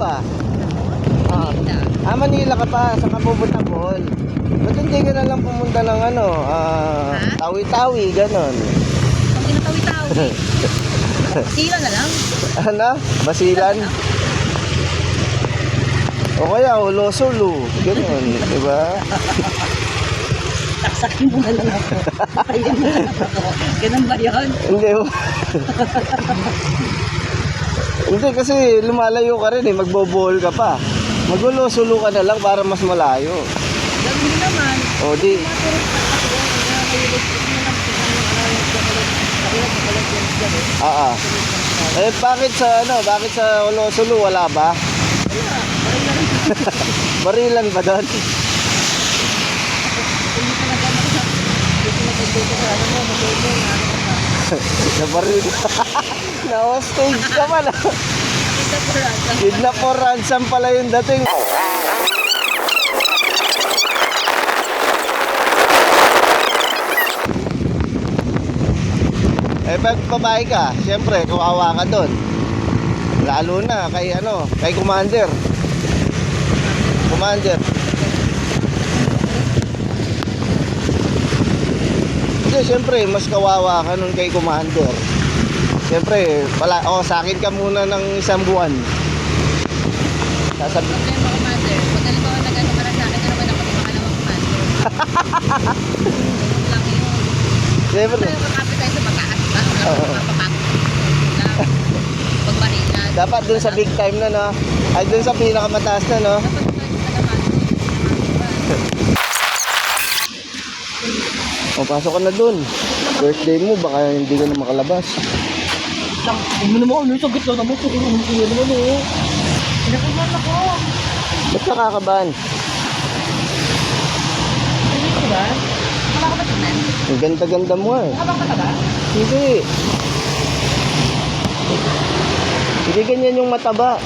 ba? Manila ka pa. Saan ka pupunta, Bohol? Ba't hindi ka na lang pumunta ng ano, Tawi-Tawi, ganon. Ang tinatawi-tawi. Sila na lang. Ano? Basilan? O kaya, Ulo-Sulu, ganon, diba? Saksakin mo na lang ako. Ayun na lang ako. Ganun ba yun? Hindi. Hindi kasi lumalayo ka rin eh, magbobohol ka pa. Magulo-sulo ka na lang para mas malayo. Ganun din naman. O di. Eh bakit sa Ulo-Sulu wala ba? Barilan ba doon? Sa baril. Na-hostage ka pala. Kidnap for ransom pala yung dating. Eh pag babae ka, siyempre kawawa ka doon. Lalo na kay kay Commander. Kasi siyempre mas kawawa ka nun kay Commander. Siyempre, sa akin ka muna ng isang buwan. Sasabi. Okay mo, Commander. Pag halimbawa nag-ano para sa akin, ano ba ako yung pangalawang Commander? Lang yun. Siyempre. Tayo kakapit tayo sa magkakas, ba? Pagmarina. Dapat dun sa big time na, no? Ay, dun sa pinakamataas na, no? Dapat tayo sa kalaman. O, pasok ka na dun. First day mo, baka hindi ka na makalabas. Huwag mo naman, ano, sagot lang naman. Sagot naman ko yun naman, eh. Pinakabahan ako. Ba't nakakabahan? Hindi ko ba? Wala ka ba tignan? Ang ganda-ganda mo, eh. Habang ka ba? Hindi. Hindi ganyan yung mataba.